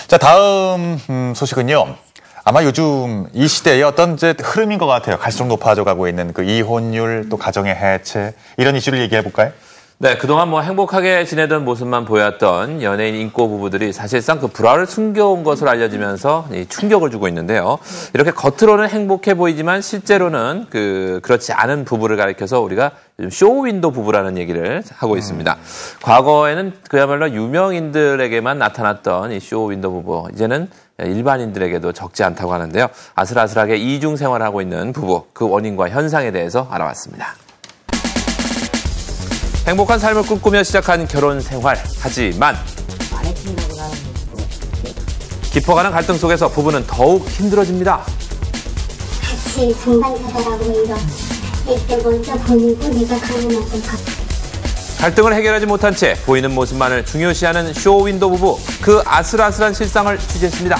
자, 다음 소식은요. 아마 요즘 이 시대의 어떤 이제 흐름인 것 같아요. 갈수록 높아져 가고 있는 그 이혼율, 또 가정의 해체, 이런 이슈를 얘기해 볼까요? 네, 그동안 행복하게 지내던 모습만 보였던 연예인 인꼬 부부들이 사실상 그 불화를 숨겨온 것으로 알려지면서 충격을 주고 있는데요. 이렇게 겉으로는 행복해 보이지만 실제로는 그렇지 않은 부부를 가리켜서 우리가 요즘 쇼윈도 부부라는 얘기를 하고 있습니다. 과거에는 그야말로 유명인들에게만 나타났던 이 쇼윈도 부부, 이제는 일반인들에게도 적지 않다고 하는데요. 아슬아슬하게 이중 생활을 하고 있는 부부, 그 원인과 현상에 대해서 알아봤습니다. 행복한 삶을 꿈꾸며 시작한 결혼 생활. 하지만 깊어가는 갈등 속에서 부부는 더욱 힘들어집니다. 같이 동반자다라고 이런 이때 먼저 보내고 내가 가면 어떨까. 갈등을 해결하지 못한 채 보이는 모습만을 중요시하는 쇼윈도 부부. 그 아슬아슬한 실상을 취재했습니다.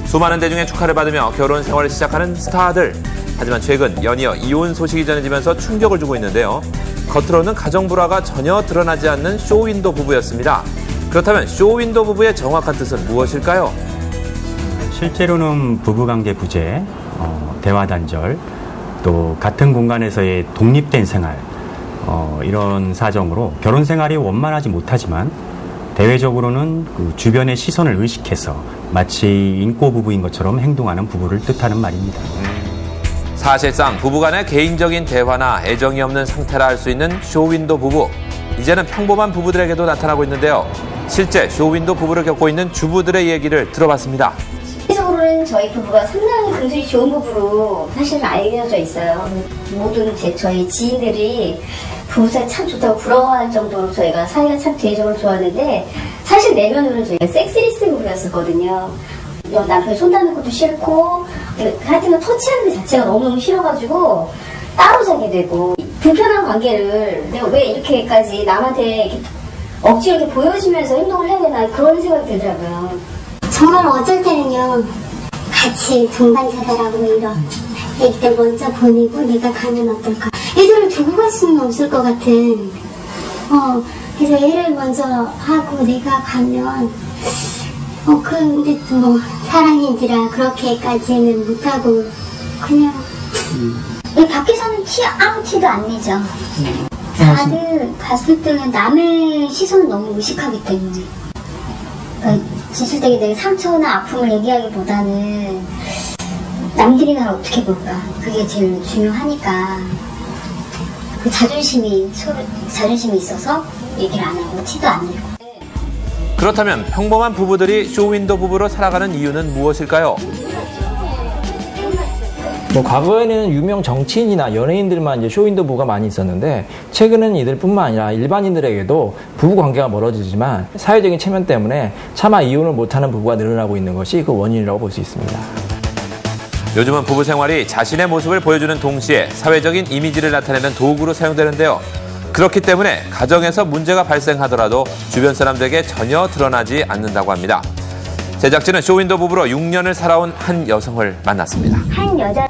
수많은 대중의 축하를 받으며 결혼 생활을 시작하는 스타들. 하지만 최근 연이어 이혼 소식이 전해지면서 충격을 주고 있는데요. 겉으로는 가정 불화가 전혀 드러나지 않는 쇼윈도 부부였습니다. 그렇다면 쇼윈도 부부의 정확한 뜻은 무엇일까요? 실제로는 부부관계 부재, 대화 단절, 또 같은 공간에서의 독립된 생활, 이런 사정으로 결혼 생활이 원만하지 못하지만 대외적으로는 그 주변의 시선을 의식해서 마치 인꼬 부부인 것처럼 행동하는 부부를 뜻하는 말입니다. 사실상 부부간의 개인적인 대화나 애정이 없는 상태라 할 수 있는 쇼윈도 부부. 이제는 평범한 부부들에게도 나타나고 있는데요. 실제 쇼윈도 부부를 겪고 있는 주부들의 얘기를 들어봤습니다. 실질적으로는 저희 부부가 상당히 금술이 좋은 부부로 사실 알려져 있어요. 모든 저희 지인들이 부부사이 참 좋다고 부러워할 정도로 저희가 사이가 참 대외적으로 좋았는데 사실 내면으로는 저희가 섹스리스 부부였었거든요. 남편이 손 닿는 것도 싫고 하여튼 터치하는 것 자체가 너무너무 싫어가지고 따로 자게 되고 불편한 관계를 내가 왜 이렇게까지 남한테 이렇게 억지로 이렇게 보여주면서 행동을 해야 되나 그런 생각이 들더라고요. 정말 어쩔 때는요 같이 동반자다라고 이런 애기들 먼저 보내고 내가 가면 어떨까. 애들을 두고 갈 수는 없을 것 같은 그래서 애를 먼저 하고 내가 가면 근데 또 사랑인지라 그렇게까지는 못하고 그냥 밖에서는 아무 티도 안 내죠. 다들 봤을 때는 남의 시선을 너무 의식하기 때문에 그러니까 진실되게 내 상처나 아픔을 얘기하기보다는 남들이 나를 어떻게 볼까 그게 제일 중요하니까 그 자존심이 있어서 얘기를 안 하고 티도 안 내고. 그렇다면 평범한 부부들이 쇼윈도 부부로 살아가는 이유는 무엇일까요? 과거에는 유명 정치인이나 연예인들만 이제 쇼윈도 부부가 많이 있었는데 최근은 이들뿐만 아니라 일반인들에게도 부부 관계가 멀어지지만 사회적인 체면 때문에 차마 이혼을 못하는 부부가 늘어나고 있는 것이 그 원인이라고 볼 수 있습니다. 요즘은 부부 생활이 자신의 모습을 보여주는 동시에 사회적인 이미지를 나타내는 도구로 사용되는데요. 그렇기 때문에 가정에서 문제가 발생하더라도 주변 사람들에게 전혀 드러나지 않는다고 합니다. 제작진은 쇼윈도 부부로 6년을 살아온 한 여성을 만났습니다. 한 여자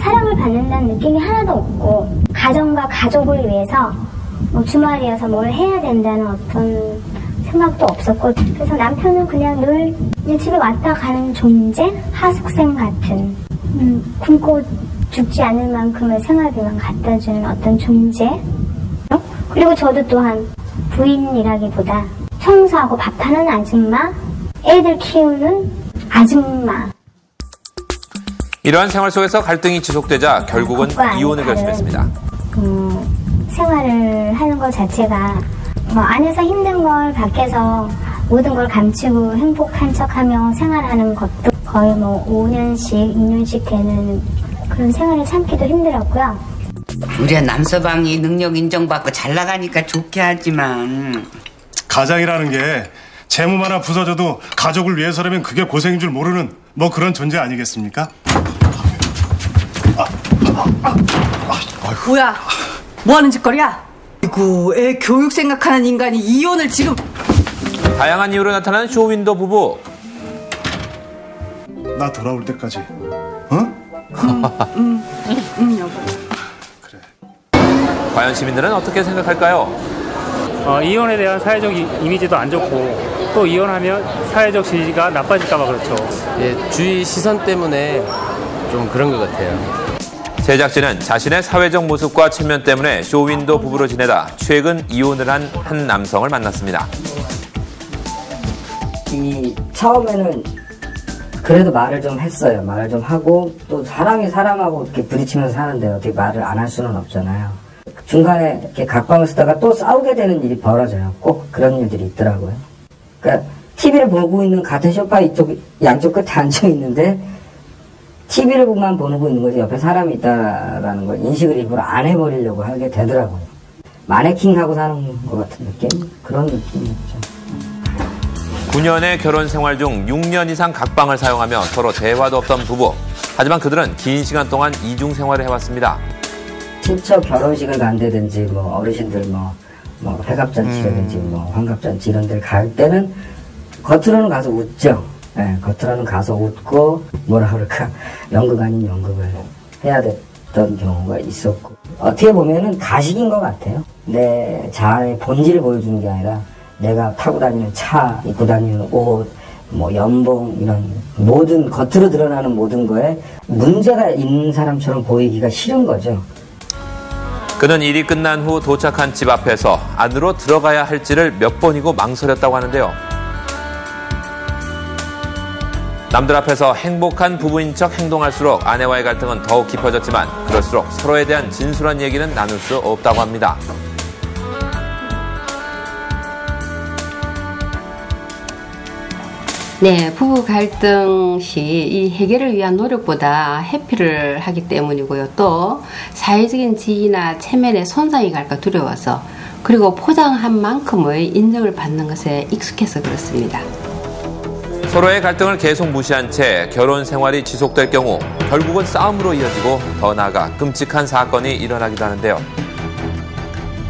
사랑을 받는다는 느낌이 하나도 없고 가정과 가족을 위해서 주말이어서 뭘 해야 된다는 어떤 생각도 없었고 그래서 남편은 그냥 늘 집에 왔다 가는 존재, 하숙생 같은 굶고 죽지 않을 만큼의 생활비만 갖다 주는 어떤 존재. 그리고 저도 또한 부인이라기보다 청소하고 밥하는 아줌마, 애들 키우는 아줌마. 이러한 생활 속에서 갈등이 지속되자 결국은 이혼을 결심했습니다. 생활을 하는 것 자체가 안에서 힘든 걸 밖에서 모든 걸 감추고 행복한 척하며 생활하는 것도 거의 5년씩, 2년씩 되는 그런 생활을 참기도 힘들었고요. 우리가 남서방이 능력 인정받고 잘 나가니까 좋게 하지만 가장이라는 게 제 몸 하나 부서져도 가족을 위해서라면 그게 고생인 줄 모르는 그런 존재 아니겠습니까? 뭐야? 뭐하는 짓거리야? 아이고, 애 교육 생각하는 인간이 이혼을 지금... 다양한 이유로 나타나는 쇼윈도 부부. 나 돌아올 때까지 여보. 그래. 과연 시민들은 어떻게 생각할까요? 이혼에 대한 사회적 이미지도 안 좋고 또 이혼하면 사회적 지지가 나빠질까 봐 그렇죠. 예, 주위 시선 때문에 좀 그런 것 같아요. 제작진은 자신의 사회적 모습과 체면 때문에 쇼윈도 부부로 지내다 최근 이혼을 한 한 남성을 만났습니다. 처음에는 그래도 말을 좀 했어요. 말을 좀 하고 또 사람이 사람하고 이렇게 부딪히면서 사는데 어떻게 말을 안 할 수는 없잖아요. 중간에 이렇게 각방을 쓰다가 또 싸우게 되는 일이 벌어져요. 꼭 그런 일들이 있더라고요. 그러니까 TV를 보고 있는 같은 소파 양쪽 끝에 앉아 있는데 TV를만 보고 있는 거지 옆에 사람이 있다라는 걸 인식을 일부러 안 해버리려고 하게 되더라고요. 마네킹하고 사는 것 같은 느낌? 그런 느낌이었죠. 9년의 결혼 생활 중 6년 이상 각방을 사용하며 서로 대화도 없던 부부. 하지만 그들은 긴 시간 동안 이중 생활을 해왔습니다. 친척 결혼식을 간다든지 뭐 어르신들 뭐 회갑잔치라든지 뭐 환갑잔치 이런 데를 갈 때는 겉으로는 가서 웃죠. 네, 겉으로는 가서 웃고 뭐라 그럴까 연극 아닌 연극을 해야 됐던 경우가 있었고 어떻게 보면은 가식인 것 같아요. 내 자아의 본질을 보여주는 게 아니라 내가 타고 다니는 차, 입고 다니는 옷, 뭐 연봉 이런 모든 겉으로 드러나는 모든 거에 문제가 있는 사람처럼 보이기가 싫은 거죠. 그는 일이 끝난 후 도착한 집 앞에서 안으로 들어가야 할지를 몇 번이고 망설였다고 하는데요. 남들 앞에서 행복한 부부인 척 행동할수록 아내와의 갈등은 더욱 깊어졌지만 그럴수록 서로에 대한 진솔한 얘기는 나눌 수 없다고 합니다. 네, 부부 갈등 시 이 해결을 위한 노력보다 회피를 하기 때문이고요. 또 사회적인 지위나 체면에 손상이 갈까 두려워서 그리고 포장한 만큼의 인정을 받는 것에 익숙해서 그렇습니다. 서로의 갈등을 계속 무시한 채 결혼 생활이 지속될 경우 결국은 싸움으로 이어지고 더 나아가 끔찍한 사건이 일어나기도 하는데요.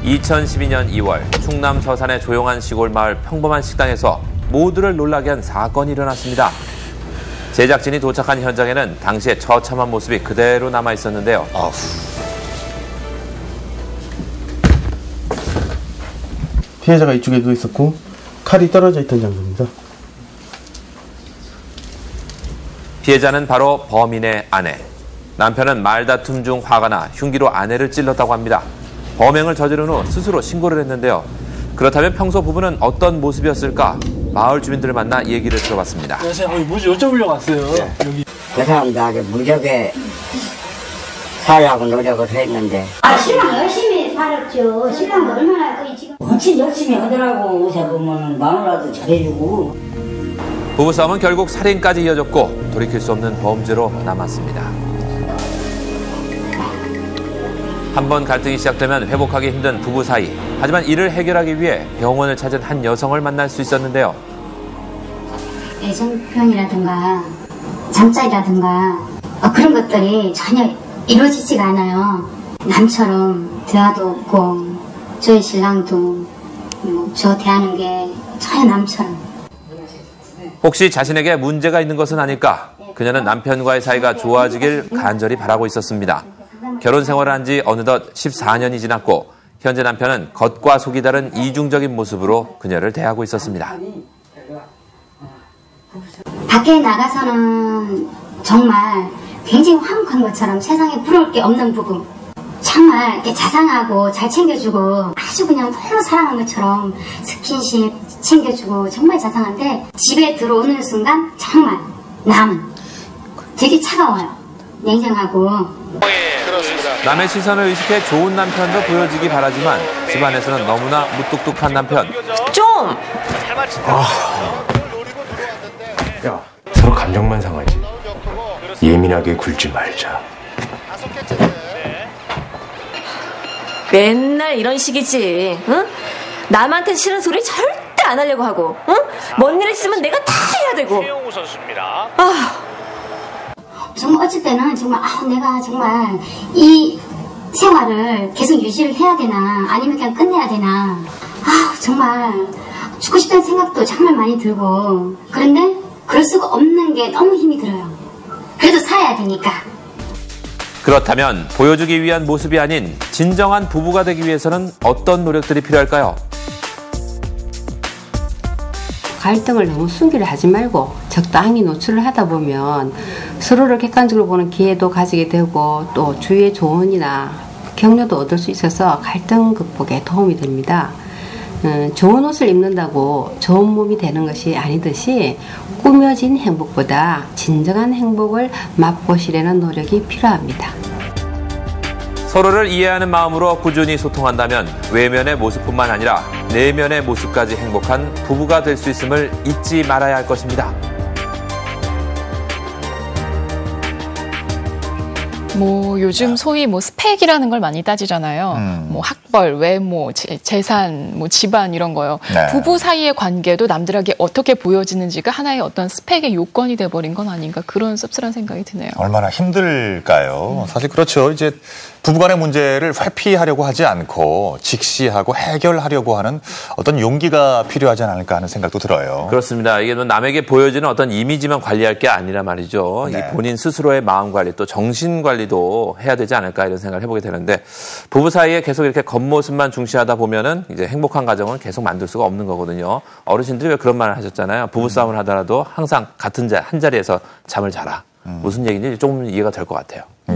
2012년 2월 충남 서산의 조용한 시골 마을 평범한 식당에서 모두를 놀라게 한 사건이 일어났습니다. 제작진이 도착한 현장에는 당시의 처참한 모습이 그대로 남아 있었는데요. 피해자가 이쪽에 누워 있었고 칼이 떨어져 있던 장소입니다. 피해자는 바로 범인의 아내. 남편은 말다툼 중 화가 나 흉기로 아내를 찔렀다고 합니다. 범행을 저지른 후 스스로 신고를 했는데요. 그렇다면 평소 부부는 어떤 모습이었을까? 마을 주민들을 만나 얘기를 들어봤습니다. 안녕하세요. 뭐지 여쭤보려고 왔어요. 네. 여기. 그 사람들에게 무적에 살라고 노력을 했는데. 신랑 열심히 살았죠. 신랑도 얼마나 지금. 훨씬 열심히 하더라고. 옷에 보면 마누라도 잘해주고. 부부싸움은 결국 살인까지 이어졌고 돌이킬 수 없는 범죄로 남았습니다. 한번 갈등이 시작되면 회복하기 힘든 부부 사이. 하지만 이를 해결하기 위해 병원을 찾은 한 여성을 만날 수 있었는데요. 애정 표현이라든가 잠자리라든가 그런 것들이 전혀 이루어지지가 않아요. 남처럼 대화도 없고 저희 신랑도 저 대하는 게 전혀 남처럼. 혹시 자신에게 문제가 있는 것은 아닐까? 그녀는 남편과의 사이가 좋아지길 간절히 바라고 있었습니다. 결혼 생활을 한 지 어느덧 14년이 지났고 현재 남편은 겉과 속이 다른 이중적인 모습으로 그녀를 대하고 있었습니다. 밖에 나가서는 정말 굉장히 화목한 것처럼 세상에 부러울 게 없는 부부. 정말 이렇게 자상하고 잘 챙겨주고 아주 그냥 너무 사랑한 것처럼 스킨십 챙겨주고 정말 자상한데 집에 들어오는 순간 정말 남은 되게 차가워요. 냉정하고. 남의 시선을 의식해 좋은 남편도 보여지기 바라지만 집안에서는 너무나 무뚝뚝한 남편. 좀! 야, 서로 감정만 상하지. 예민하게 굴지 말자. 맨날 이런 식이지, 응? 남한테 싫은 소리 절대 안 하려고 하고, 응? 뭔 일 있으면 내가 다 해야 되고. 정말 어쩔 때는 정말 내가 정말 이 생활을 계속 유지를 해야 되나 아니면 그냥 끝내야 되나 정말 죽고 싶다는 생각도 정말 많이 들고 그런데 그럴 수가 없는 게 너무 힘이 들어요. 그래도 살아야 되니까. 그렇다면 보여주기 위한 모습이 아닌 진정한 부부가 되기 위해서는 어떤 노력들이 필요할까요? 갈등을 너무 숨기를 하지 말고 적당히 노출을 하다 보면 서로를 객관적으로 보는 기회도 가지게 되고 또 주위의 조언이나 격려도 얻을 수 있어서 갈등 극복에 도움이 됩니다. 좋은 옷을 입는다고 좋은 몸이 되는 것이 아니듯이 꾸며진 행복보다 진정한 행복을 맛보시려는 노력이 필요합니다. 서로를 이해하는 마음으로 꾸준히 소통한다면 외면의 모습뿐만 아니라 내면의 모습까지 행복한 부부가 될 수 있음을 잊지 말아야 할 것입니다. 요즘 소위 스펙이라는 걸 많이 따지잖아요. 학벌, 외모, 재산, 집안 이런 거요. 네. 부부 사이의 관계도 남들에게 어떻게 보여지는지가 하나의 어떤 스펙의 요건이 돼버린 건 아닌가 그런 씁쓸한 생각이 드네요. 얼마나 힘들까요? 사실 그렇죠. 이제 부부간의 문제를 회피하려고 하지 않고 직시하고 해결하려고 하는 어떤 용기가 필요하지 않을까 하는 생각도 들어요. 그렇습니다. 이게 남에게 보여지는 어떤 이미지만 관리할 게 아니라 말이죠. 네. 이 본인 스스로의 마음 관리 또 정신 관리도 해야 되지 않을까 이런 생각을 해보게 되는데 부부 사이에 계속 이렇게 겉모습만 중시하다 보면은 이제 행복한 가정은 계속 만들 수가 없는 거거든요. 어르신들이 왜 그런 말을 하셨잖아요. 부부 싸움을 하더라도 항상 같은 한 자리에서 잠을 자라. 무슨 얘기인지 조금 이해가 될 것 같아요. 네.